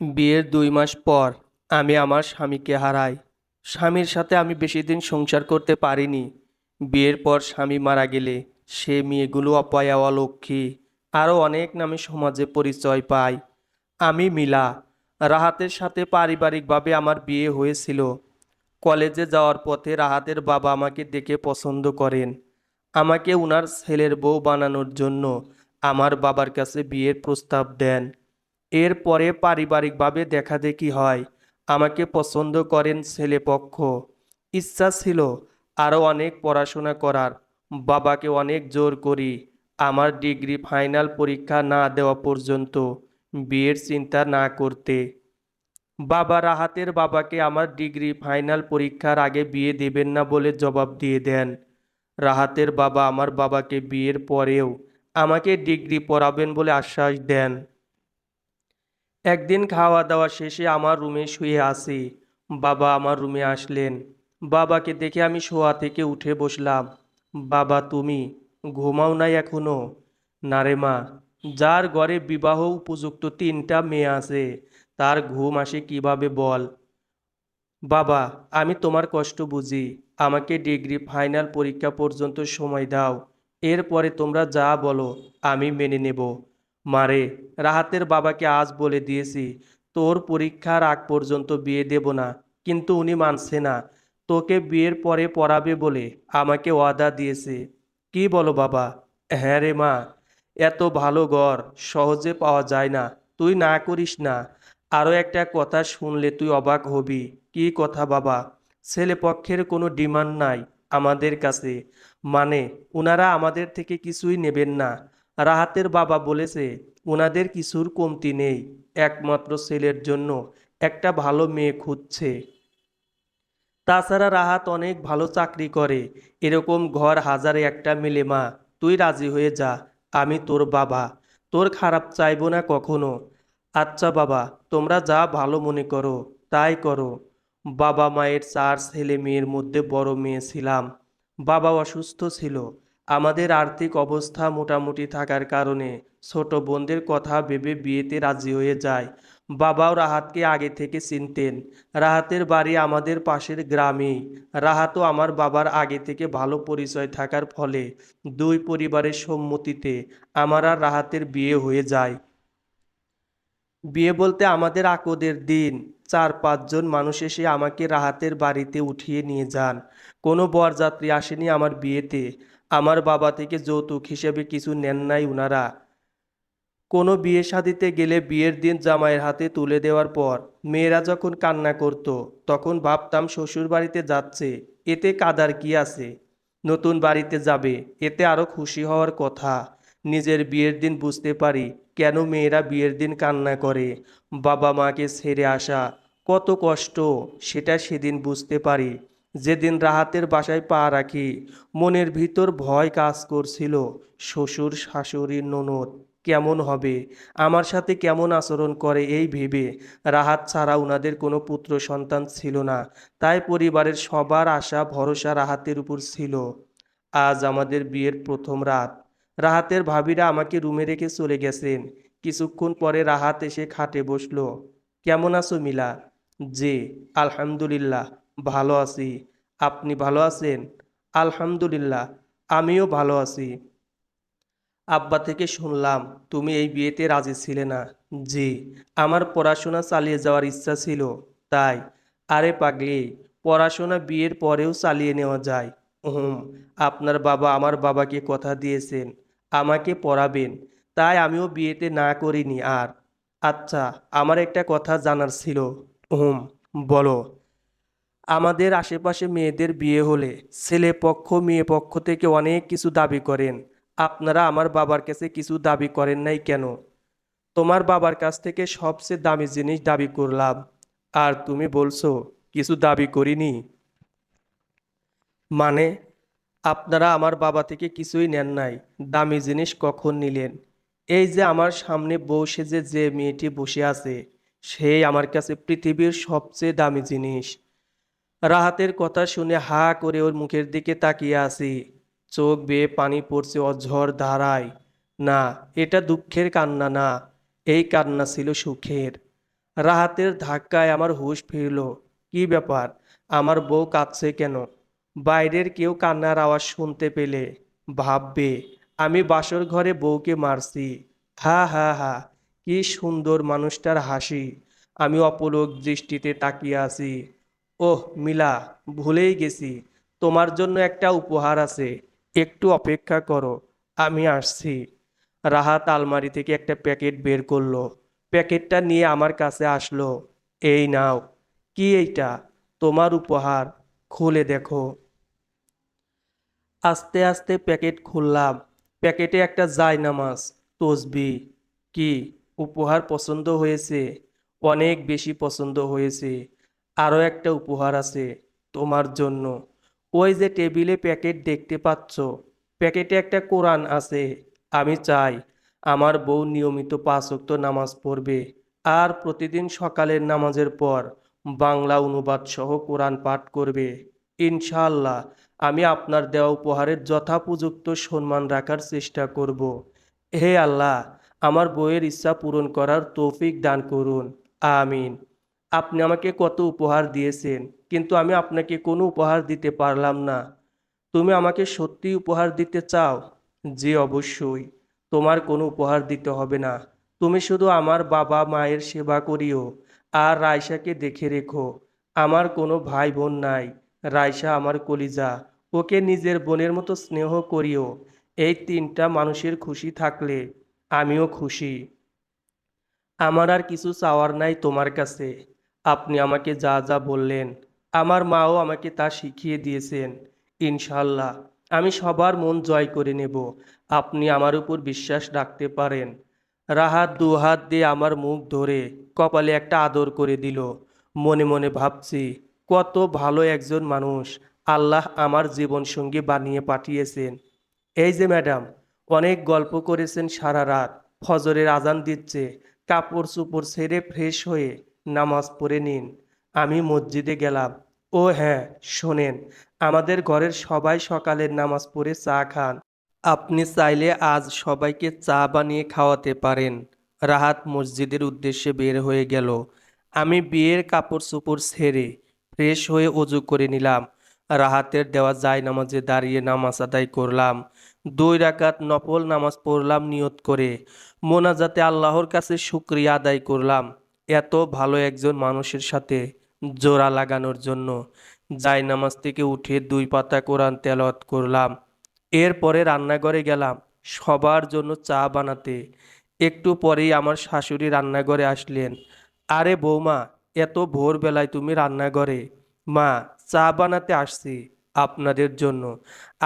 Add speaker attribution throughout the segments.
Speaker 1: বিয়ের 2 মাস পর আমি আমার স্বামীকে হারাই। স্বামীর সাথে আমি বেশি দিন সংসার করতে পারিনি। বিয়ের পর স্বামী মারা গেলে সে মেয়েগুলো অপয়া, অলক্ষ্মী আরও অনেক নামে সমাজে পরিচয় পায়। আমি মিলা। রাহাতের সাথে পারিবারিকভাবে আমার বিয়ে হয়েছিল। কলেজে যাওয়ার পথে রাহাতের বাবা আমাকে দেখে পছন্দ করেন। আমাকে উনার ছেলের বউ বানানোর জন্য আমার বাবার কাছে বিয়ের প্রস্তাব দেন। এরপরে পারিবারিকভাবে দেখাদেখি হয়। আমাকে পছন্দ করেন ছেলেপক্ষ। ইচ্ছা ছিল আরও অনেক পড়াশোনা করার। বাবাকে অনেক জোর করি আমার ডিগ্রি ফাইনাল পরীক্ষা না দেওয়া পর্যন্ত বিয়ের চিন্তা না করতে। বাবা রাহাতের বাবাকে আমার ডিগ্রি ফাইনাল পরীক্ষার আগে বিয়ে দেবেন না বলে জবাব দিয়ে দেন। রাহাতের বাবা আমার বাবাকে বিয়ের পরেও আমাকে ডিগ্রি পড়াবেন বলে আশ্বাস দেন। একদিন খাওয়া দাওয়া শেষে আমার রুমে শুয়ে আছি। বাবা আমার রুমে আসলেন। বাবাকে দেখে আমি শোয়া থেকে উঠে বসলাম। বাবা, তুমি ঘুমাও নাই এখনো? না রে মা, যার ঘরে বিবাহ উপযুক্ত 3টা মেয়ে আছে তার ঘুম আসে কিভাবে বল? বাবা, আমি তোমার কষ্ট বুঝি। আমাকে ডিগ্রি ফাইনাল পরীক্ষা পর্যন্ত সময় দাও। এরপরে তোমরা যা বলো আমি মেনে নেব। মারে, রাহাতের বাবাকে আজ বলে দিয়েছি তোর পরীক্ষার আগ পর্যন্ত বিয়ে দেব না, কিন্তু উনি মানছে না। তোকে বিয়ের পরে পড়াবে বলে আমাকে ওয়াদা দিয়েছে। কি বলো বাবা? হ্যাঁ রে মা, এত ভালো ঘর সহজে পাওয়া যায় না। তুই না করিস না। আরও একটা কথা শুনলে তুই অবাক হবি। কি কথা বাবা? ছেলেপক্ষের কোনো ডিমান্ড নাই আমাদের কাছে। মানে, ওনারা আমাদের থেকে কিছুই নেবেন না। রাহাতের বাবা বলেছে ওনাদের কিছুর কমতি নেই। একমাত্র ছেলের জন্য একটা ভালো মেয়ে খুঁজছে। তাছাড়া রাহাত অনেক ভালো চাকরি করে। এরকম ঘর হাজারে একটা মেলে মা। তুই রাজি হয়ে যা। আমি তোর বাবা, তোর খারাপ চাইবো না কখনো। আচ্ছা বাবা, তোমরা যা ভালো মনে করো তাই করো। বাবা মায়ের 4 ছেলে মেয়ের মধ্যে বড় মেয়ে ছিলাম। বাবা অসুস্থ ছিল। আমাদের আর্থিক অবস্থা মোটামুটি থাকার কারণে ছোট বোনদের কথা ভেবে বিয়েতে রাজি হয়ে যায়। বাবাও রাহাতকে আগে থেকে চিনতেন। রাহাতের বাড়ি আমাদের পাশের গ্রামেই। রাহাতও আমার বাবার আগে থেকে ভালো পরিচয় থাকার ফলে দুই পরিবারের সম্মতিতে আমার আর রাহাতের বিয়ে হয়ে যায়। বিয়ে বলতে আমাদের আকদের দিন 4-5 জন মানুষ এসে আমাকে রাহাতের বাড়িতে উঠিয়ে নিয়ে যান। কোনো বরযাত্রী আসেনি আমার বিয়েতে। আমার বাবা থেকে যৌতুক হিসেবে কিছু নেন নাই উনারা। কোনো বিয়ে শাদিতে গেলে বিয়ের দিন জামাইয়ের হাতে তুলে দেওয়ার পর মেয়েরা যখন কান্না করত, তখন ভাবতাম শ্বশুর বাড়িতে যাচ্ছে, এতে কাদার কি আছে? নতুন বাড়িতে যাবে, এতে আরো খুশি হওয়ার কথা। নিজের বিয়ের দিন বুঝতে পারি কেন মেয়েরা বিয়ের দিন কান্না করে। বাবা মাকে ছেড়ে আসা কত কষ্ট, সেটা সেদিন বুঝতে পারি। যেদিন রাহাতের বাসায় পা রাখি, মনের ভিতর ভয় কাজ করছিল। শ্বশুর শাশুড়ি ননদ কেমন হবে, আমার সাথে কেমন আচরণ করে এই ভেবে। রাহাত ছাড়া উনাদের কোনো পুত্র সন্তান ছিল না। তাই পরিবারের সবার আশা ভরসা রাহাতের উপর ছিল। আজ আমাদের বিয়ের প্রথম রাত। রাহাতের ভাবিরা আমাকে রুমে রেখে চলে গেছেন। কিছুক্ষণ পরে রাহাত এসে খাটে বসলো। কেমন আছো মিলা? জি, আলহামদুলিল্লাহ ভালো আছি। আপনি ভালো আছেন? আলহামদুলিল্লাহ, আমিও ভালো আছি। আব্বা থেকে শুনলাম তুমি এই বিয়েতে রাজি ছিলে না। জি, আমার পড়াশোনা চালিয়ে যাওয়ার ইচ্ছা ছিল তাই। আরে পাগলি, পড়াশোনা বিয়ের পরেও চালিয়ে নেওয়া যায়। হুম, আপনার বাবা আমার বাবাকে কথা দিয়েছেন আমাকে পড়াবেন, তাই আমিও বিয়েতে না করিনি আর। আচ্ছা, আমার একটা কথা জানার ছিল। হুম, বলো। আমাদের আশেপাশে মেয়েদের বিয়ে হলে ছেলে পক্ষ মেয়ে পক্ষ থেকে অনেক কিছু দাবি করেন। আপনারা আমার বাবার কাছে কিছু দাবি করেন নাই কেন? তোমার বাবার কাছ থেকে সবচেয়ে দামি জিনিস দাবি করলাম, আর তুমি বলছো কিছু দাবি করিনি। মানে, আপনারা আমার বাবা থেকে কিছুই নেন নাই। দামি জিনিস কখন নিলেন? এই যে আমার সামনে বউ সেজে যে মেয়েটি বসে আছে, সেই আমার কাছে পৃথিবীর সবচেয়ে দামি জিনিস। রাহাতের কথা শুনে হা করে ওর মুখের দিকে তাকিয়ে আছি। চোখ বেয়ে পানি পড়ছে অঝর ধারায়। না, এটা দুঃখের কান্না না, এই কান্না ছিল সুখের। রাহাতের ধাক্কায় আমার হুঁশ ফিরল। কি ব্যাপার? আমার বউ কাঁদছে কেন? বাইরের কেউ কান্নার আওয়াজ শুনতে পেলে ভাববে আমি বাসর ঘরে বউকে মারছি। হা হা হা, কি সুন্দর মানুষটার হাসি। আমি অপলক দৃষ্টিতে তাকিয়ে আছি। ওহ মিলা, ভুলেই গেছি, তোমার জন্য একটা উপহার আছে। একটু অপেক্ষা করো, আমি আসছি। রাহাত আলমারি থেকে একটা প্যাকেট বের করলো। প্যাকেটটা নিয়ে আমার কাছে আসলো। এই নাও। কি এইটা? তোমার উপহার, খুলে দেখো। আস্তে আস্তে প্যাকেট খুললাম। প্যাকেটে একটা জায়নামাজ, তসবি। কি উপহার পছন্দ হয়েছে? অনেক বেশি পছন্দ হয়েছে। আরও একটা উপহার আছে তোমার জন্য। ওই যে টেবিলে প্যাকেট দেখতে পাচ্ছ, প্যাকেটে একটা কোরআন আছে। আমি চাই আমার বউ নিয়মিত 5 ওয়াক্ত নামাজ পড়বে, আর প্রতিদিন সকালের নামাজের পর বাংলা অনুবাদ সহ কোরআন পাঠ করবে। ইনশাআল্লাহ আমি আপনার দেওয়া উপহারের যথোপযুক্ত সম্মান রাখার চেষ্টা করব। হে আল্লাহ, আমার বউয়ের ইচ্ছা পূরণ করার তৌফিক দান করুন। আমিন। আপনি আমাকে কত উপহার দিয়েছেন, কিন্তু আমি আপনাকে কোনো উপহার দিতে পারলাম না। তুমি আমাকে সত্যি উপহার দিতে চাও? জি অবশ্যই। তোমার কোনো উপহার দিতে হবে না। তুমি শুধু আমার বাবা মায়ের সেবা করিও, আর রায়সাকে দেখে রেখো। আমার কোনো ভাই বোন নাই। রায়সা আমার কলিজা, ওকে নিজের বোনের মতো স্নেহ করিও। এই 3টা মানুষের খুশি থাকলে আমিও খুশি। আমার আর কিছু চাওয়ার নাই তোমার কাছে। আপনি আমাকে যা যা বললেন, আমার মাও আমাকে তা শিখিয়ে দিয়েছেন। ইনশাল্লাহ আমি সবার মন জয় করে নেব। আপনি আমার উপর বিশ্বাস রাখতে পারেন। রাহাত 2 হাত দিয়ে আমার মুখ ধরে কপালে একটা আদর করে দিল। মনে মনে ভাবছি, কত ভালো একজন মানুষ আল্লাহ আমার জীবনসঙ্গী বানিয়ে পাঠিয়েছেন। এই যে ম্যাডাম, অনেক গল্প করেছেন সারা রাত। ফজরের আজান দিচ্ছে, কাপড় চোপড় ছেড়ে ফ্রেশ হয়ে নামাজ পড়ে নিন। আমি মসজিদে গেলাম। ও হ্যাঁ, শোনেন, আমাদের ঘরের সবাই সকালের নামাজ পড়ে চা খান। আপনি চাইলে আজ সবাইকে চা বানিয়ে খাওয়াতে পারেন। রাহাত মসজিদের উদ্দেশ্যে বের হয়ে গেল। আমি বিয়ের কাপড় চোপড় ছেড়ে ফ্রেশ হয়ে অজু করে নিলাম। রাহাতের দেওয়া জায়নামাজে দাঁড়িয়ে নামাজ আদায় করলাম। 2 রাকাত নফল নামাজ পড়লাম নিয়ত করে। মোনাজাতে আল্লাহর কাছে শুকরিয়া আদায় করলাম এত ভালো একজন মানুষের সাথে জোড়া লাগানোর জন্য। জায়নামাজ থেকে উঠে 2 পাতা কোরআন তেলাওয়াত করলাম। এরপরে রান্নাঘরে গেলাম সবার জন্য চা বানাতে। একটু পরেই আমার শাশুড়ি রান্নাঘরে আসলেন। আরে বৌমা, এত ভোরবেলায় তুমি রান্নাঘরে? মা, চা বানাতে আসছি আপনাদের জন্য।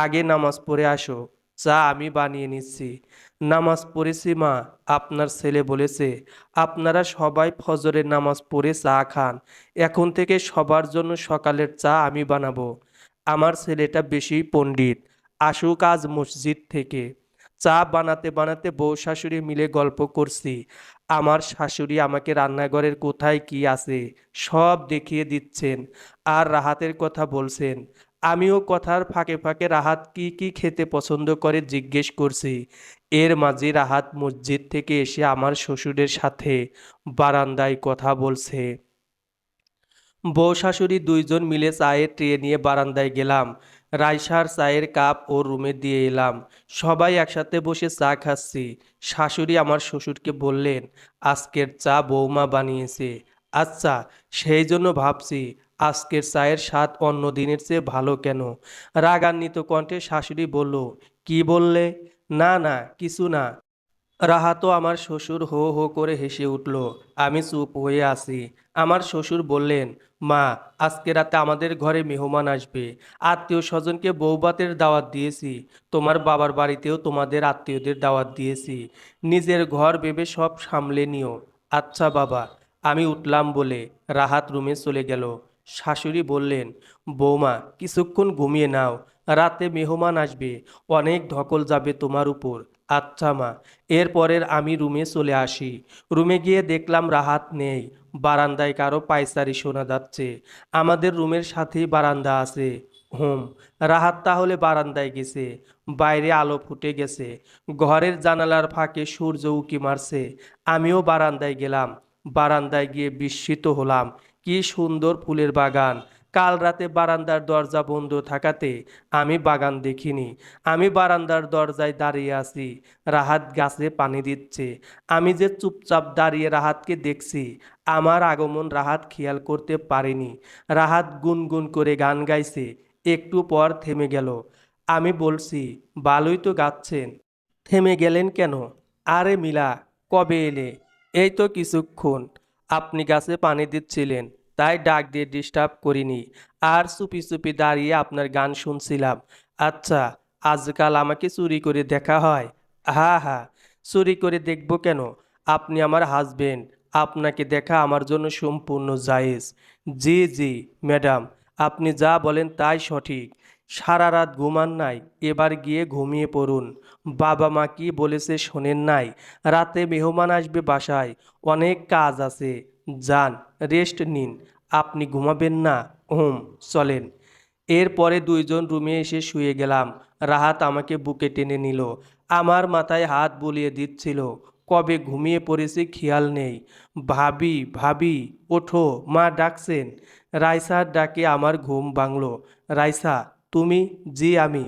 Speaker 1: আগে নামাজ পড়ে আসো, চা আমি বানিয়ে নিচ্ছি। নামাজ পড়েছি মা, আপনার ছেলে বলেছে আপনারা সবাই ফজরের নামাজ পড়ে চা খান। এখন থেকে সবার জন্য সকালের চা আমি বানাবো। আমার ছেলেটা বেশি পণ্ডিত, আসুক আজ মসজিদ থেকে। চা বানাতে বানাতে বউ শাশুড়ি মিলে গল্প করছি। আমার শাশুড়ি আমাকে রান্নাঘরের কোথায় কি আছে সব দেখিয়ে দিচ্ছেন, আর রাহাতের কথা বলছেন। আমিও কথার ফাঁকে ফাঁকে রাহাত কি কি খেতে পছন্দ করে জিজ্ঞেস করছি। এর মাঝে রাহাত মসজিদ থেকে এসে আমার শ্বশুরের সাথে বারান্দায় কথা বলছে। বউ শাশুড়ি 2জন মিলে চায়ের ট্রে নিয়ে বারান্দায় গেলাম। রাইসার চায়ের কাপ ও রুমে দিয়ে এলাম। সবাই একসাথে বসে চা খাচ্ছি। শাশুড়ি আমার শ্বশুরকে বললেন, আজকের চা বৌমা বানিয়েছে। আচ্ছা, সেই জন্য ভাবছি আজকের চায়ের স্বাদ অন্য দিনের চেয়ে ভালো কেন? রাগান্বিত কণ্ঠে শাশুড়ি বলল, কি বললে? না না, কিছু না। রাহাতও আমার শ্বশুর হো হো করে হেসে উঠল। আমি চুপ হয়ে আছি। আমার শ্বশুর বললেন, মা, আজকে রাতে আমাদের ঘরে মেহমান আসবে। আত্মীয় স্বজনকে বৌভাতের দাওয়াত দিয়েছি। তোমার বাবার বাড়িতেও তোমাদের আত্মীয়দের দাওয়াত দিয়েছি। নিজের ঘর ভেবে সব সামলে নিও। আচ্ছা বাবা। আমি উঠলাম বলে রাহাত রুমে চলে গেল। শাশুড়ি বললেন, বৌমা, কিছুক্ষণ ঘুমিয়ে নাও, রাতে মেহমান আসবে, অনেক ধকল যাবে তোমার উপর। আচ্ছা মা। এরপরের আমি রুমে চলে আসি। রুমে গিয়ে দেখলাম রাহাত নেই। বারান্দায় কারো পায়চারি শোনা যাচ্ছে। আমাদের রুমের সাথেই বারান্দা আছে। হুম, রাহাত তাহলে বারান্দায় গেছে। বাইরে আলো ফুটে গেছে। ঘরের জানালার ফাঁকে সূর্য উঁকি মারছে। আমিও বারান্দায় গেলাম। বারান্দায় গিয়ে বিস্মিত হলাম। কি সুন্দর ফুলের বাগান! কাল রাতে বারান্দার দরজা বন্ধ থাকাতে আমি বাগান দেখিনি। আমি বারান্দার দরজায় দাঁড়িয়ে আছি, রাহাত গাছে পানি দিচ্ছে। আমি যে চুপচাপ দাঁড়িয়ে রাহাতকে দেখছি, আমার আগমন রাহাত খেয়াল করতে পারেনি। রাহাত গুনগুন করে গান গাইছে, একটু পর থেমে গেল। আমি বলছি, ভালোই তো গাচ্ছেন, থেমে গেলেন কেন? আরে মিলা, কবে এলে? এই তো কিছুক্ষণ। আপনি গাছে পানি দিচ্ছিলেন, তাই ডাক দিয়ে ডিস্টার্ব করিনি। আর চুপি চুপি দাঁড়িয়ে আপনার গান শুনছিলাম। আচ্ছা, আজকাল আমাকে চুরি করে দেখা হয়? হ্যাঁ হ্যাঁ, চুরি করে দেখব কেন? আপনি আমার হাজবেন্ড, আপনাকে দেখা আমার জন্য সম্পূর্ণ জায়েজ। জি জি ম্যাডাম, আপনি যা বলেন তাই সঠিক। সারা রাত ঘুমান নাই, এবার গিয়ে ঘুমিয়ে পড়ুন। বাবা মা কি বলেছে শোনেন নাই? রাতে মেহমান আসবে বাসায়, অনেক কাজ আছে। যান, রেস্ট নিন। আপনি ঘুমাবেন না? হুম, চলেন। এরপরে দুইজন রুমে এসে শুয়ে গেলাম। রাহাত আমাকে বুকে টেনে নিল, আমার মাথায় হাত বুলিয়ে দিচ্ছিল। কবে ঘুমিয়ে পড়েছি খেয়াল নেই। ভাবি ভাবি, ওঠো, মা ডাকছেন। রাইসার ডাকে আমার ঘুম ভাঙল। রাইসা, তুমি? জি আমি।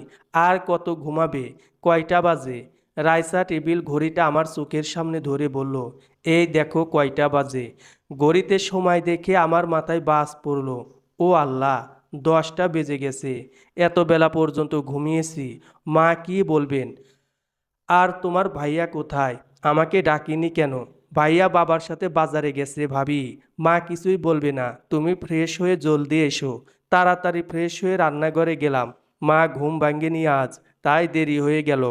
Speaker 1: আর কত ঘুমাবে? কয়টা বাজে? রাইসা টেবিল ঘড়িটা আমার চোখের সামনে ধরে বলল, এই দেখো কয়টা বাজে। ঘড়িতে সময় দেখে আমার মাথায় বাজ পড়ল। ও আল্লাহ, 10টা বেজে গেছে। এত বেলা পর্যন্ত ঘুমিয়েছি, মা কি বলবেন? আর তোমার ভাইয়া কোথায়? আমাকে ডাকিনি কেন? ভাইয়া বাবার সাথে বাজারে গেছে ভাবি। মা কিছুই বলবে না, তুমি ফ্রেশ হয়ে জলদি এসো। তাড়াতাড়ি ফ্রেশ হয়ে রান্নাঘরে গেলাম। মা ঘুম ভাঙ্গেনি আজ, তাই দেরি হয়ে গেল।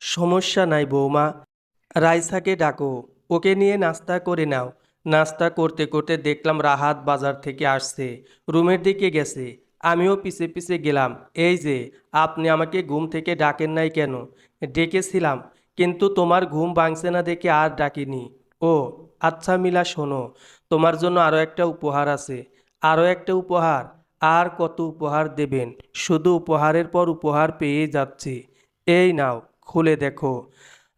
Speaker 1: সমস্যা নাই বৌমা, রাইসাকে ডাকো, ওকে নিয়ে নাস্তা করে নাও। নাস্তা করতে করতে দেখলাম রাহাত বাজার থেকে আসছে, রুমের দিকে গেছে। আমিও পিছে পিছে গেলাম। এই যে, আপনি আমাকে ঘুম থেকে ডাকেন নাই কেন? ডেকেছিলাম, কিন্তু তোমার ঘুম ভাঙছে না দেখে আর ডাকিনি। ও আচ্ছা মিলা, শোনো, তোমার জন্য আরও একটা উপহার আছে। আরও একটা উপহার? আর কত উপহার দেবেন? শুধু উপহারের পর উপহার পেয়ে যাচ্ছি। এই নাও, খুলে দেখো।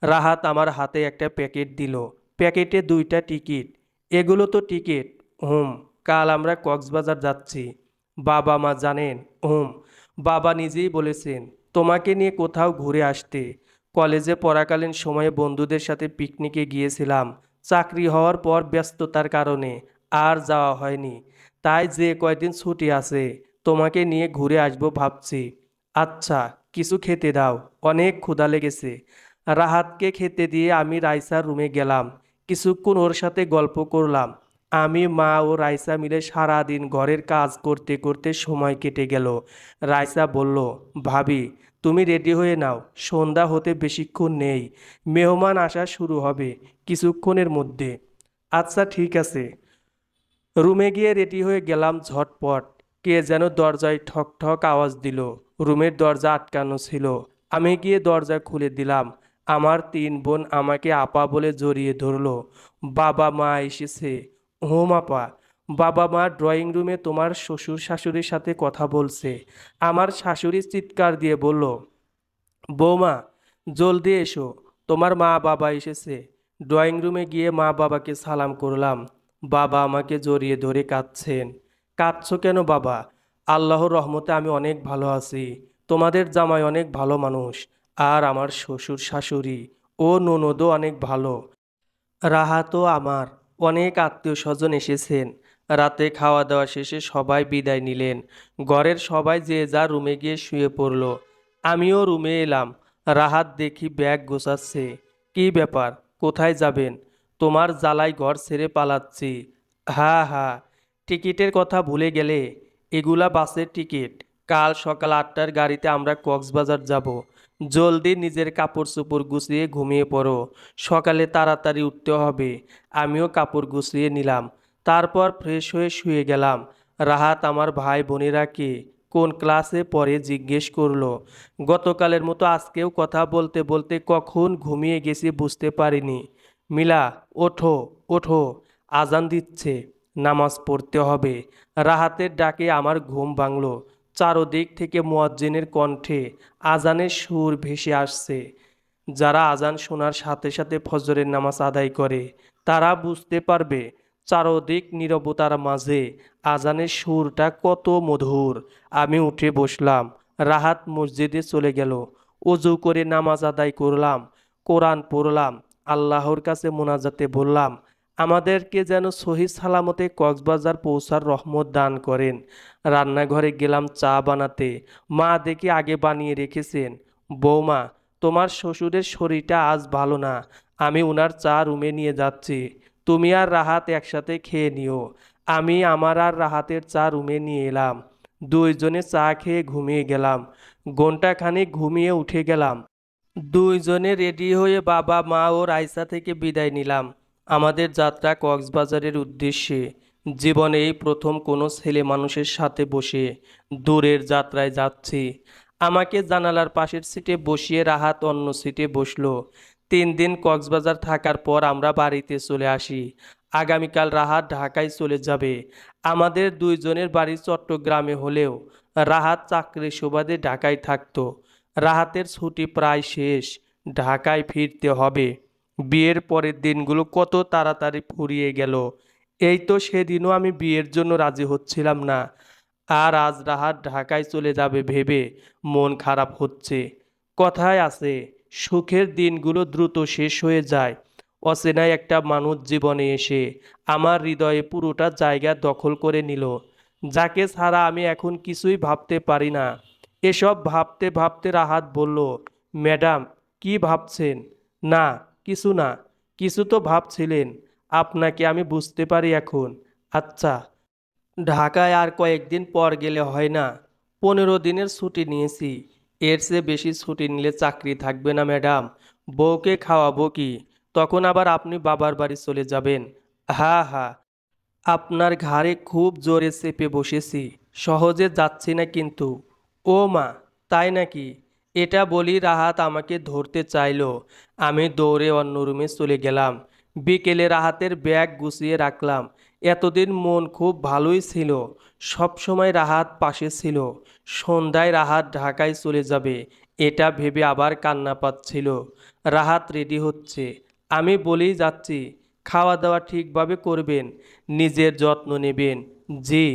Speaker 1: রাহাত আমার হাতে একটা প্যাকেট দিল। প্যাকেটে 2টা টিকিট। এগুলো তো টিকিট? হুম। কাল আমরা কক্সবাজার যাচ্ছি। বাবা মা জানেন? হুম। বাবা নিজেই বলেছেন তোমাকে নিয়ে কোথাও ঘুরে আসতে। কলেজে পড়াকালীন সময়ে বন্ধুদের সাথে পিকনিকে গিয়েছিলাম। চাকরি হওয়ার পর ব্যস্ততার কারণে আর যাওয়া হয়নি। তাই যে কয়দিন ছুটি আছে, তোমাকে নিয়ে ঘুরে আসবো ভাবছি। আচ্ছা, কিছু খেতে দাও, অনেক ক্ষুধা লেগেছে। রাহাতকে খেতে দিয়ে আমি রাইসার রুমে গেলাম। কিছুক্ষণ ওর সাথে গল্প করলাম। আমি, মা ও রাইসা মিলে সারাদিন ঘরের কাজ করতে করতে সময় কেটে গেল। রাইসা বলল, ভাবি, তুমি রেডি হয়ে নাও, সন্ধ্যা হতে বেশিক্ষণ নেই। মেহমান আসা শুরু হবে কিছুক্ষণের মধ্যে। আচ্ছা ঠিক আছে। রুমে গিয়ে রেডি হয়ে গেলাম ঝটপট। কে যেন দরজায় ঠক ঠক আওয়াজ দিল। রুমের দরজা আটকানো ছিল। আমি গিয়ে দরজা খুলে দিলাম। আমার 3 বোন আমাকে আপা বলে জড়িয়ে ধরলো। বাবা মা এসেছে। হুম আপা। বাবা মা ড্রয়িং রুমে তোমার শ্বশুর শাশুড়ির সাথে কথা বলছে। আমার শাশুড়ি চিৎকার দিয়ে বলল, বৌমা, জলদি এসো, তোমার মা বাবা এসেছে। ড্রয়িং রুমে গিয়ে মা বাবাকে সালাম করলাম। বাবা আমাকে জড়িয়ে ধরে কাঁদছেন। কাঁদছো কেন বাবা? আল্লাহর রহমতে আমি অনেক ভালো আছি। তোমাদের জামাই অনেক ভালো মানুষ। আর আমার শ্বশুর শাশুড়ি ও ননদও অনেক ভালো। রাহাতও আমার। অনেক আত্মীয় স্বজন এসেছেন। রাতে খাওয়া দাওয়া শেষে সবাই বিদায় নিলেন। ঘরের সবাই যে যার রুমে গিয়ে শুয়ে পড়ল। আমিও রুমে এলাম। রাহাত দেখি ব্যাগ গোছাচ্ছে। কি ব্যাপার, কোথায় যাবেন? তোমার জ্বালায় ঘর ছেড়ে পালাচ্ছি। হ্যাঁ হ্যাঁ, টিকিটের কথা ভুলে গেলে? এগুলা বাসের টিকিট। কাল সকাল 8টার গাড়িতে আমরা কক্সবাজার যাব। জলদি নিজের কাপড় চোপড় গুছিয়ে ঘুমিয়ে পড়ো, সকালে তাড়াতাড়ি উঠতে হবে। আমিও কাপড় গুছিয়ে নিলাম। তারপর ফ্রেশ হয়ে শুয়ে গেলাম। রাহাত আমার ভাই বোনেরা কে, কোন ক্লাসে পড়ে জিজ্ঞেস করলো। গতকালের মতো আজকেও কথা বলতে বলতে কখন ঘুমিয়ে গেছি বুঝতে পারিনি। মিলা, ওঠো ওঠো, আজান দিচ্ছে, নামাজ পড়তে হবে। রাহাতের ডাকে আমার ঘুম ভাঙল। চারদিক থেকে মুয়াজ্জিনের কণ্ঠে আজানের সুর ভেসে আসছে। যারা আজান শোনার সাথে সাথে ফজরের নামাজ আদায় করে তারা বুঝতে পারবে চারদিক নীরবতার মাঝে আজানের সুরটা কত মধুর। আমি উঠে বসলাম। রাহাত মসজিদে চলে গেল। অজু করে নামাজ আদায় করলাম, কোরআন পড়লাম, আল্লাহর কাছে মোনাজাতে বললাম আমাদেরকে যেন সহি সালামতে কক্সবাজার পৌঁছার রহমত দান করেন। রান্নাঘরে গেলাম চা বানাতে। মা দেখি আগে বানিয়ে রেখেছেন। বৌমা, তোমার শ্বশুরের শরীরটা আজ ভালো না, আমি উনার চা রুমে নিয়ে যাচ্ছি, তুমি আর রাহাত একসাথে খেয়ে নিও। আমি আমার আর রাহাতের চা রুমে নিয়ে এলাম। দুইজনে চা খেয়ে ঘুমিয়ে গেলাম। ঘন্টাখানেক ঘুমিয়ে উঠে গেলাম। দুইজনে রেডি হয়ে বাবা মা ও রাইসা থেকে বিদায় নিলাম আমাদের যাত্রা কক্সবাজারের উদ্দেশ্যে। জীবনে এই প্রথম কোনো ছেলে মানুষের সাথে বসে দূরের যাত্রায় যাচ্ছি। আমাকে জানালার পাশের সিটে বসিয়ে রাহাত অন্য সিটে বসলো। 3 দিন কক্সবাজার থাকার পর আমরা বাড়িতে চলে আসি। আগামীকাল রাহাত ঢাকায় চলে যাবে। আমাদের দুইজনের বাড়ি চট্টগ্রামে হলেও রাহাত চাকরির সুবাদে ঢাকায় থাকতো। রাহাতের ছুটি প্রায় শেষ, ঢাকায় ফিরতে হবে। বিয়ের পরের দিনগুলো কত তাড়াতাড়ি ফুরিয়ে গেল। এই তো সেদিনও আমি বিয়ের জন্য রাজি হচ্ছিলাম না। আর আজ রাহাত ঢাকায় চলে যাবে ভেবে মন খারাপ হচ্ছে। কথায় আছে, সুখের দিনগুলো দ্রুত শেষ হয়ে যায়। অচেনায় একটা মানুষ জীবনে এসে আমার হৃদয়ে পুরোটা জায়গা দখল করে নিল, যাকে ছাড়া আমি এখন কিছুই ভাবতে পারি না। এসব ভাবতে ভাবতে রাহাত বলল, ম্যাডাম, কি ভাবছেন? না, কিছু না। কিছু তো ভাবছিলেন, আপনাকে আমি বুঝতে পারি এখন। আচ্ছা, ঢাকায় আর কয়েকদিন পর গেলে হয় না? 15 দিনের ছুটি নিয়েছি। এর চেয়ে বেশি ছুটি নিলে চাকরি থাকবে না ম্যাডাম। বউকে খাওয়াবো কি? তখন আবার আপনি বাবার বাড়ি চলে যাবেন। হা হা। আপনার ঘাড়ে খুব জোরে চেপে বসেছি, সহজে যাচ্ছি না কিন্তু। ও মা, তাই নাকি? এটা বলি রাহাত আমাকে ধরতে চাইলো। আমি দৌড়ে অন্য রুমে চলে গেলাম। বিকেলে রাহাতের ব্যাগ গুছিয়ে রাখলাম। এতদিন মন খুব ভালোই ছিল, সব সময় রাহাত পাশে ছিল। সন্ধ্যায় রাহাত ঢাকায় চলে যাবে এটা ভেবে আবার কান্না পাচ্ছিল। রাহাত রেডি হচ্ছে, আমি বলেই যাচ্ছি খাওয়া দাওয়া ঠিকভাবে করবেন, নিজের যত্ন নেবেন। জি,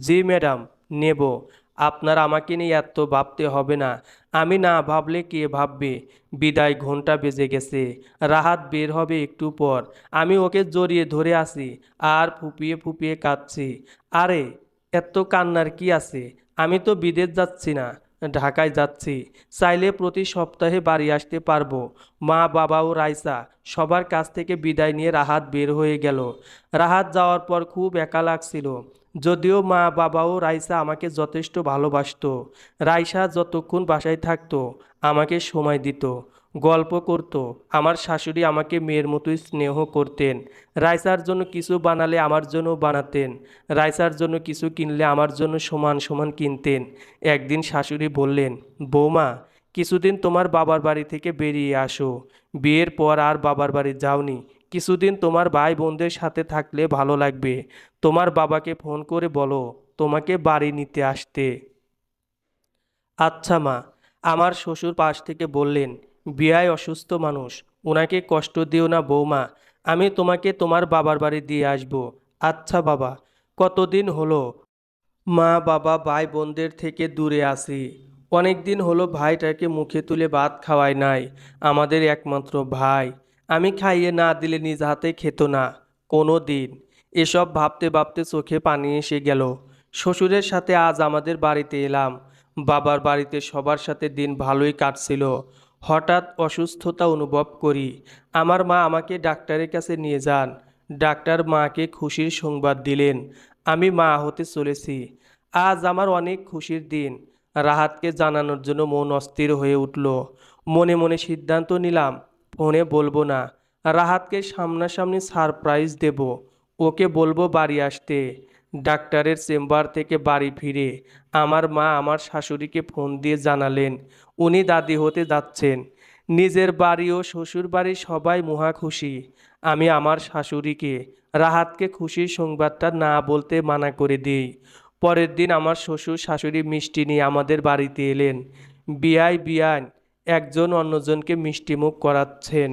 Speaker 1: জি ম্যাডাম, নেব। আপনার আমাকে নিয়ে এত ভাবতে হবে না। আমি না ভাবলে কে ভাববে? বিদায় ঘন্টা বেজে গেছে। রাহাত বের হবে একটু পর। আমি ওকে জড়িয়ে ধরে আছি আর ফুপিয়ে ফুপিয়ে কাঁদছি। আরে, এত কান্নার কি আছে? আমি তো বিদেশ যাচ্ছি না, ঢাকায় যাচ্ছি। চাইলে প্রতি সপ্তাহে বাড়ি আসতে পারবো। মা বাবা ও রাইসা সবার কাছ থেকে বিদায় নিয়ে রাহাত বের হয়ে গেল। রাহাত যাওয়ার পর খুব একা লাগছিল। যদিও মা বাবা ও রাইসা আমাকে যথেষ্ট ভালোবাসতো। রাইসা যতক্ষণ বাসায় থাকতো আমাকে সময় দিত, গল্প করত। আমার শাশুড়ি আমাকে মেয়ের মতোই স্নেহ করতেন। রাইসার জন্য কিছু বানালে আমার জন্য বানাতেন। রাইসার জন্য কিছু কিনলে আমার জন্য সমান সমান কিনতেন। একদিন শাশুড়ি বললেন, বৌমা, কিছুদিন তোমার বাবার বাড়ি থেকে বেরিয়ে আসো। বিয়ের পর আর বাবার বাড়ি যাওনি, কিছুদিন তোমার ভাই বোনদের সাথে থাকলে ভালো লাগবে। তোমার বাবাকে ফোন করে বলো তোমাকে বাড়ি নিতে আসতে। আচ্ছা মা। আমার শ্বশুর পাশ থেকে বললেন, বিয়ায় অসুস্থ মানুষ, ওনাকে কষ্ট দিও না বৌমা, আমি তোমাকে তোমার বাবার বাড়ি দিয়ে আসবো। আচ্ছা বাবা। কতদিন হলো মা বাবা ভাই বোনদের থেকে দূরে আছি। অনেক দিন হলো ভাইটাকে মুখে তুলে ভাত খাওয়াই নাই। আমাদের একমাত্র ভাই, আমি খাইয়ে না দিলে নিজ হাতে খেত না কোনো দিন। এসব ভাবতে ভাবতে চোখে পানি এসে গেল। শ্বশুরের সাথে আজ আমাদের বাড়িতে এলাম। বাবার বাড়িতে সবার সাথে দিন ভালোই কাটছিল। হঠাৎ অসুস্থতা অনুভব করি। আমার মা আমাকে ডাক্তারের কাছে নিয়ে যান। ডাক্তার মাকে খুশির সংবাদ দিলেন, আমি মা হতে চলেছি। আজ আমার অনেক খুশির দিন। রাহাতকে জানানোর জন্য মন অস্থির হয়ে উঠল। মনে মনে সিদ্ধান্ত নিলাম, ফোনে বলবো না। রাহাতকে সামনাসামনি সারপ্রাইজ দেব। ওকে বলবো বাড়ি আসতে। ডাক্তারের চেম্বার থেকে বাড়ি ফিরে আমার মা আমার শাশুড়িকে ফোন দিয়ে জানালেন উনি দাদি হতে যাচ্ছেন। নিজের বাড়ি ও শ্বশুর বাড়ি সবাই মহা খুশি। আমি আমার শাশুড়িকে রাহাতকে খুশির সংবাদটা না বলতে মানা করে দিই। পরের দিন আমার শ্বশুর শাশুড়ি মিষ্টি নিয়ে আমাদের বাড়িতে এলেন। বিয়াই বিয়ান একজন অন্যজনকে মিষ্টিমুখ করাচ্ছেন।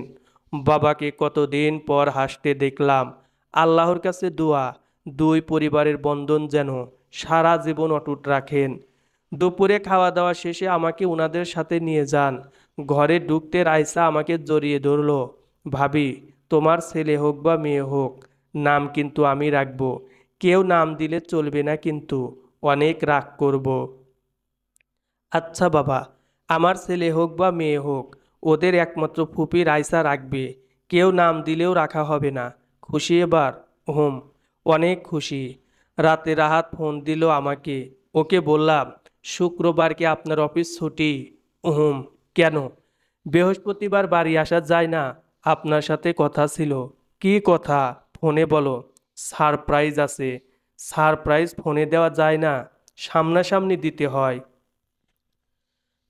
Speaker 1: বাবাকে কতদিন পর হাসতে দেখলাম। আল্লাহর কাছে দোয়া, দুই পরিবারের বন্ধন যেন সারা জীবন অটুট রাখেন। দুপুরে খাওয়া দাওয়া শেষে আমাকে ওনাদের সাথে নিয়ে যান। ঘরে ঢুকতে রাইসা আমাকে জড়িয়ে ধরলো। ভাবি, তোমার ছেলে হোক বা মেয়ে হোক, নাম কিন্তু আমি রাখবো। কেউ নাম দিলে চলবে না কিন্তু, অনেক রাগ করব। আচ্ছা বাবা, আমার ছেলে হোক বা মেয়ে হোক, ওদের একমাত্র ফুপি রাইসা রাখবে। কেউ নাম দিলেও রাখা হবে না। খুশি এবার? হুম, অনেক খুশি। রাতে রাহাত ফোন দিল আমাকে। ওকে বললাম, শুক্রবার কি আপনার অফিস ছুটি? হুম। কেন? বৃহস্পতিবার বাড়ি আসা যায় না? আপনার সাথে কথা ছিল। কি কথা? ফোনে বলো। সারপ্রাইজ আছে। সারপ্রাইজ ফোনে দেওয়া যায় না, সামনাসামনি দিতে হয়।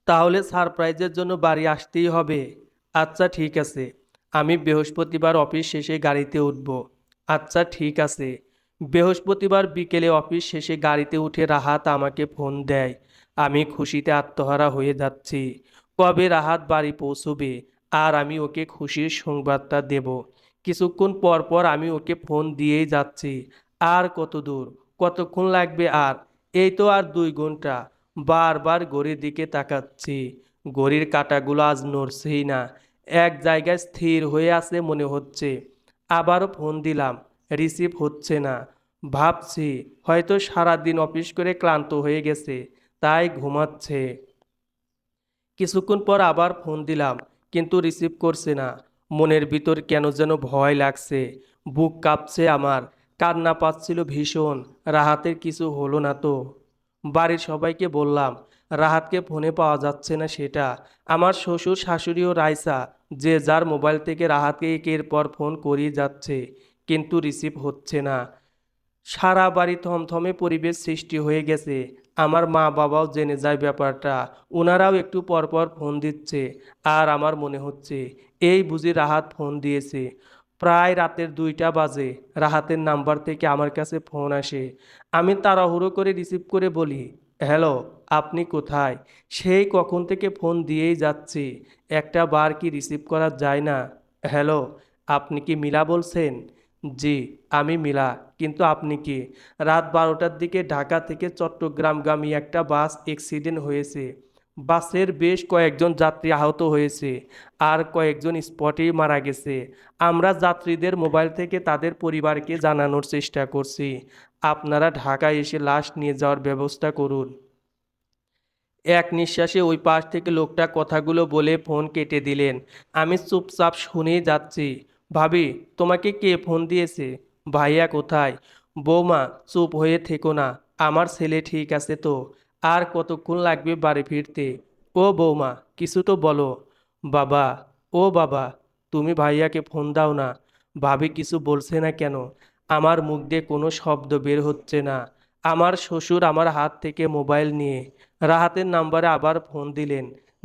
Speaker 1: তাহলে সারপ্রাইজের জন্য বাড়ি আসতেই হবে। আচ্ছা ঠিক আছে, আমি বৃহস্পতিবার অফিস শেষে গাড়িতে উঠব। আচ্ছা ঠিক আছে। বৃহস্পতিবার বিকেলে অফিস শেষে গাড়িতে উঠে রাহাত আমাকে ফোন দেয়। আমি খুশিতে আত্মহারা হয়ে যাচ্ছি। কবে রাহাত বাড়ি পৌঁছবে আর আমি ওকে খুশির সংবাদটা দেব। কিছুক্ষণ পর পর আমি ওকে ফোন দিয়েই যাচ্ছি। আর কত দূর, কতক্ষণ লাগবে আর? এই তো আর 2 ঘন্টা। বারবার ঘড়ির দিকে তাকাচ্ছি। ঘড়ির কাঁটাগুলো আজ নড়ছেই না, এক জায়গায় স্থির হয়ে আছে মনে হচ্ছে। আবারও ফোন দিলাম, রিসিভ হচ্ছে না। ভাবছি হয়তো সারাদিন অফিস করে ক্লান্ত হয়ে গেছে, তাই ঘুমাচ্ছে। কিছুক্ষণ পর আবার ফোন দিলাম, কিন্তু রিসিভ করছে না। মনের ভিতর কেন যেন ভয় লাগছে, বুক কাঁপছে আমার, কান্না পাচ্ছিল ভীষণ। রাহাতের কিছু হলো না তো? বাড়ির সবাইকে বললাম, রাহাতকে ফোনে পাওয়া যাচ্ছে না সেটা। আমার শ্বশুর শাশুড়ি ও রাইসা যে যার মোবাইল থেকে রাহাতকে একের পর ফোন করিয়ে যাচ্ছে, কিন্তু রিসিভ হচ্ছে না। সারা বাড়ি থমথমে পরিবেশ সৃষ্টি হয়ে গেছে। আমার মা বাবাও জেনে যায় ব্যাপারটা। ওনারাও একটু পরপর ফোন দিচ্ছে। আর আমার মনে হচ্ছে এই বুঝি রাহাত ফোন দিয়েছে। প্রায় রাতের 2টা বাজে। রাহাতের নাম্বার থেকে আমার কাছে ফোন আসে। আমি তাড়াহুড়ো করে রিসিভ করে বলি, হ্যালো, আপনি কোথায়? সেই কখন থেকে ফোন দিয়েই যাচ্ছি, একটা বার কি রিসিভ করা যায় না? হ্যালো, আপনি কি মিলা বলছেন? জি, আমি মিলা। কিন্তু আপনি কি? রাত 12টার দিকে ঢাকা থেকে চট্টগ্রামগামী একটা বাস অ্যাক্সিডেন্ট হয়েছে। বাসের বেশ কয়েকজন যাত্রী আহত হয়েছে, আর কয়েকজন স্পটেই মারা গেছে। আমরা যাত্রীদের মোবাইল থেকে তাদের পরিবারকে জানানোর চেষ্টা করছি। আপনারা ঢাকায় এসে লাশ নিয়ে যাওয়ার ব্যবস্থা করুন। এক নিঃশ্বাসে ওই পাশ থেকে লোকটা কথাগুলো বলে ফোন কেটে দিলেন। আমি চুপচাপ শুনেই যাচ্ছি। ভাবি, তোমাকে কে ফোন দিয়েছে? ভাইয়া কোথায়? বৌমা, চুপ হয়ে থেকো না। আমার ছেলে ঠিক আছে তো? আর কতক্ষণ লাগবে বাড়ি ফিরতে? ও বৌমা, কিছু তো বলো। বাবা, ও বাবা, তুমি ভাইয়াকে ফোন দাও না। ভাবি কিছু বলছে না কেন? আমার মুখ দিয়ে কোনো শব্দ বের হচ্ছে না। আমার শ্বশুর আমার হাত থেকে মোবাইল নিয়ে রাহাতের নাম্বারে আবার ফোন দিলেন।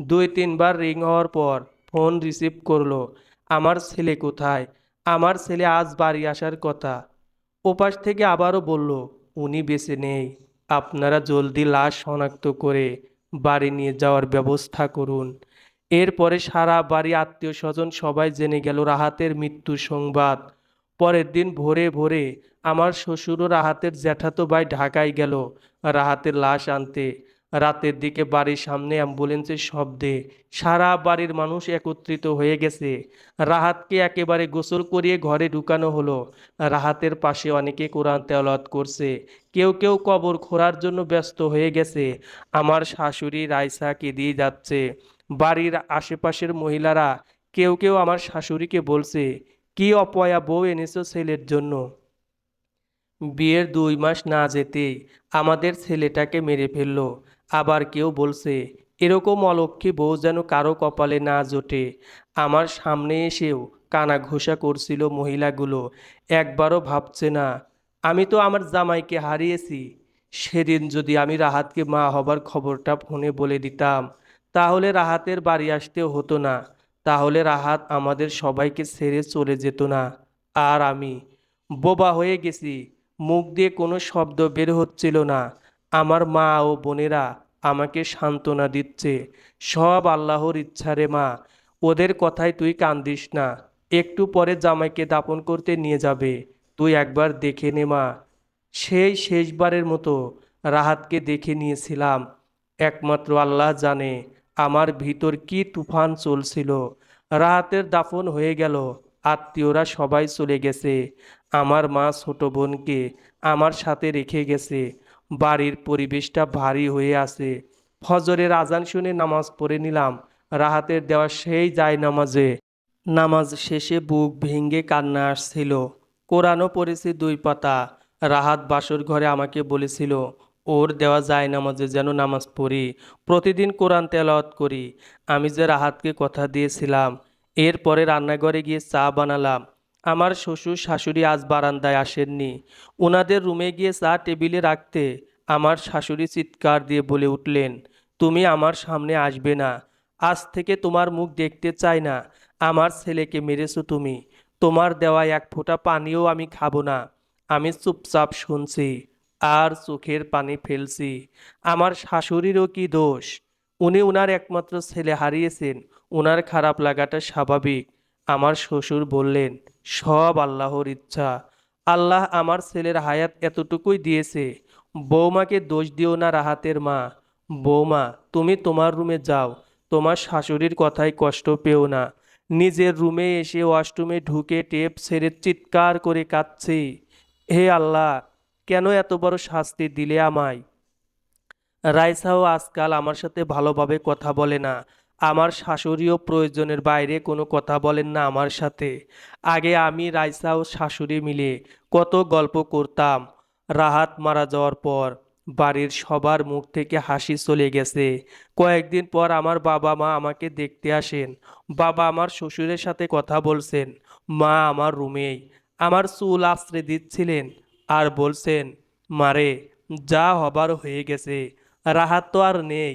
Speaker 1: 2-3 বার রিং হওয়ার পর ফোন রিসিভ করলো। আমার ছেলে কোথায়? আমার ছেলে আজ বাড়ি আসার কথা। ওপাশ থেকে আবারও বলল, উনি বেঁচে নেই। আপনারা জলদি লাশ শনাক্ত করে বাড়ি নিয়ে যাওয়ার ব্যবস্থা করুন। এরপরে সারা বাড়ি আত্মীয় স্বজন সবাই জেনে গেল রাহাতের মৃত্যু সংবাদ। পরের দিন ভোরে ভোরে আমার শ্বশুর ও রাহাতের জ্যাঠাতো ভাই ঢাকায় গেল রাহাতের লাশ আনতে। রাতের দিকে বাড়ির সামনে অ্যাম্বুলেন্সের শব্দে সারা বাড়ির মানুষ একত্রিত হয়ে গেছে। রাহাতকে একেবারে গোসল করিয়ে ঘরে ঢুকানো হলো। রাহাতের পাশে অনেকে কোরআন তেলাওয়াত করছে। কেউ কেউ কবর খোঁড়ার জন্য ব্যস্ত হয়ে গেছে। আমার শাশুড়ি রাইসা কেঁদেই যাচ্ছে। বাড়ির আশেপাশের মহিলারা কেউ কেউ আমার শাশুড়িকে বলছে, কি অপয়া বউ এনেছো ছেলের জন্য। বিয়ের 2 মাস না যেতেই আমাদের ছেলেটাকে মেরে ফেললো। আবার কেউ বলছে, এরকম অলক্ষী বউ যেন কারো কপালে না জোটে। আমার সামনে এসেও কানাঘুষা করছিল মহিলাগুলো। একবারও ভাবছে না আমি তো আমার জামাইকে হারিয়েছি। সেদিন যদি আমি রাহাতকে মা হবার খবরটা ফোনে বলে দিতাম, তাহলে রাহাতের বাড়ি আসতেও হতো না। তাহলে রাহাত আমাদের সবাইকে ছেড়ে চলে যেত না। আর আমি বোবা হয়ে গেছি। মুখ দিয়ে কোনো শব্দ বের হচ্ছিল না। আমার মা ও বোনেরা আমাকে সান্ত্বনা দিচ্ছে, সব আল্লাহর ইচ্ছা রে মা, ওদের কথায় তুই কান্দিস না। একটু পরে জামাইকে দাফন করতে নিয়ে যাবে। তুই একবার দেখে নে মা। সেই শেষবারের মতো রাহাতকে দেখে নিয়েছিলাম। একমাত্র আল্লাহ জানে আমার ভিতর কি তুফান চলছিল। রাহাতের দাফন হয়ে গেল, আত্মীয়রা সবাই চলে গেছে। আমার মা ছোট বোনকে আমার সাথে রেখে গেছে। বাড়ির পরিবেশটা ভারী হয়ে আছে। ফজরের আজান শুনে নামাজ পড়ে নিলাম। রাহাতের দেওয়া সেই জায়নামাজে। নামাজ শেষে বুক ভেঙে কান্না আসছিল। কোরআনও পড়েছি 2 পাতা। রাহাত বাসর ঘরে আমাকে বলেছিল ওর দেওয়া জায়নামাজে যেন নামাজ পড়ি, প্রতিদিন কোরআন তেলাওয়াত করি। আমি যে রাহাতকে কথা দিয়েছিলাম। এরপরে রান্নাঘরে গিয়ে চা বানালাম। আমার শ্বশুর শাশুড়ি আজ বারান্দায় আসেননি। ওনাদের রুমে গিয়ে চা টেবিলে রাখতে আমার শাশুড়ি চিৎকার দিয়ে বলে উঠলেন, তুমি আমার সামনে আসবে না। আজ থেকে তোমার মুখ দেখতে চাই না। আমার ছেলেকে মেরেছো তুমি। তোমার দেওয়া 1 ফোঁটা পানিও আমি খাবো না। আমি চুপচাপ শুনছি আর চোখের পানি ফেলছি। আমার শাশুড়িরও কি দোষ? উনি উনার একমাত্র ছেলে হারিয়েছেন। উনার খারাপ লাগাটা স্বাভাবিক। আমার শ্বশুর বললেন, সব আল্লাহর ইচ্ছা। আল্লাহ আমার ছেলের হায়াত এতটুকুই দিয়েছে। বৌমাকে দোষ দিও না রাহাতের মা। বৌমা, তুমি তোমার রুমে যাও। তোমার শাশুড়ির কথায় কষ্ট পেও না। নিজের রুমে এসে ওয়াশরুমে ঢুকে টেপ ছেড়ে চিৎকার করে কাঁদছি, হে আল্লাহ, কেন এত বড় শাস্তি দিলে আমায়? রাইসাও আজকাল আমার সাথে ভালোভাবে কথা বলে না। আমার শাশুড়িও প্রয়োজনের বাইরে কোনো কথা বলেন না আমার সাথে। আগে আমি রাইসা ও শাশুড়ি মিলে কত গল্প করতাম। রাহাত মারা যাওয়ার পর বাড়ির সবার মুখ থেকে হাসি চলে গেছে। কয়েকদিন পর আমার বাবা মা আমাকে দেখতে আসেন। বাবা আমার শ্বশুরের সাথে কথা বলছেন, মা আমার রুমেই আমার চুল আঁচড়ে দিচ্ছিলেন আর বলছেন, মারে, যা হবার হয়ে গেছে, রাহাত তো আর নেই।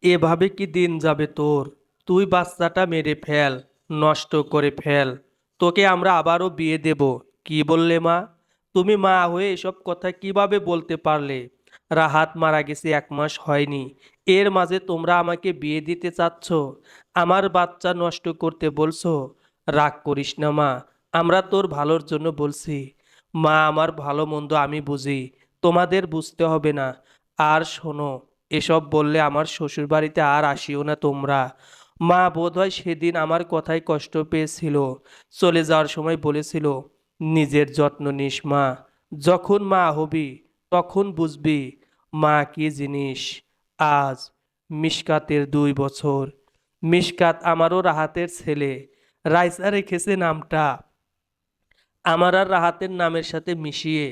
Speaker 1: এভাবে কি দিন যাবে তোর? তুই বাচ্চাটা মেরে ফেল, নষ্ট করে ফেল। তোকে আমরা আবারও বিয়ে দেব। কি বললে মা? তুমি মা হয়ে এসব কথা কিভাবে বলতে পারলে? রাহাত মারা গেছে 1 মাস হয়নি। এর মাঝে তোমরা আমাকে বিয়ে দিতে চাচ্ছ? আমার বাচ্চা নষ্ট করতে বলছো? রাগ করিস না মা, আমরা তোর ভালোর জন্য বলছি। মা, আমার ভালো মন্দ আমি বুঝি, তোমাদের বুঝতে হবে না। আর শোনো, এসব বললে আমার শ্বশুরবাড়িতে আর আসিও না তোমরা। মা বোধহয় সেদিন আমার কথায় কষ্ট পেয়েছিল। চলে যাওয়ার সময় বলেছিল, নিজের যত্ন নিস মা। যখন মা হবি তখন বুঝবি মা কি জিনিস। আজ মিশকাতের 2 বছর। মিশকাত আমারও রাহাতের ছেলে। রাইসা রেখেছে নামটা আমার আর রাহাতের নামের সাথে মিশিয়ে।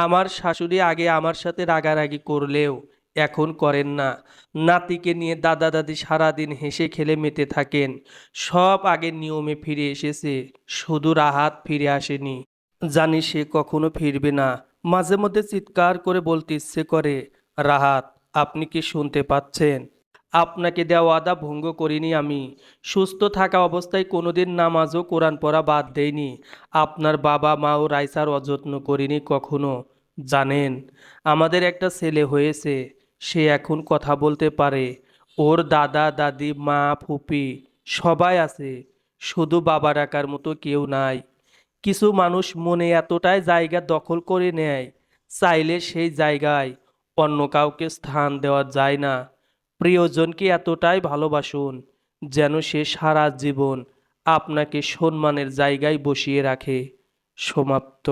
Speaker 1: আমার শাশুড়ি আগে আমার সাথে রাগারাগি করলেও এখন করেন না। নাতিকে নিয়ে দাদা দাদি সারাদিন হেসে খেলে মেতে থাকেন। সব আগের নিয়মে ফিরে এসেছে, শুধু রাহাত ফিরে আসেনি। জানি সে কখনো ফিরবে না। মাঝে মধ্যে চিৎকার করে বলতে ইচ্ছে করে, রাহাত, আপনি কি শুনতে পাচ্ছেন? আপনাকে দেওয়া ওয়াদা ভঙ্গ করিনি আমি। সুস্থ থাকা অবস্থায় কোনোদিন নামাজ ও কোরআন পড়া বাদ দেইনি। আপনার বাবা মা ও রাইসার অযত্ন করিনি কখনো। জানেন, আমাদের একটা ছেলে হয়েছে। সে এখন কথা বলতে পারে। ওর দাদা দাদি মা ফুপি সবাই আছে। শুধু বাবা ডাকার মতো কেউ নাই। কিছু মানুষ মনে এতটাই জায়গা দখল করে নেয়, চাইলে সেই জায়গায় অন্য কাউকে স্থান দেওয়া যায় না। প্রিয়জনকে এতটাই ভালোবাসুন যেন সে সারা জীবন আপনাকে সম্মানের জায়গায় বসিয়ে রাখে। সমাপ্ত।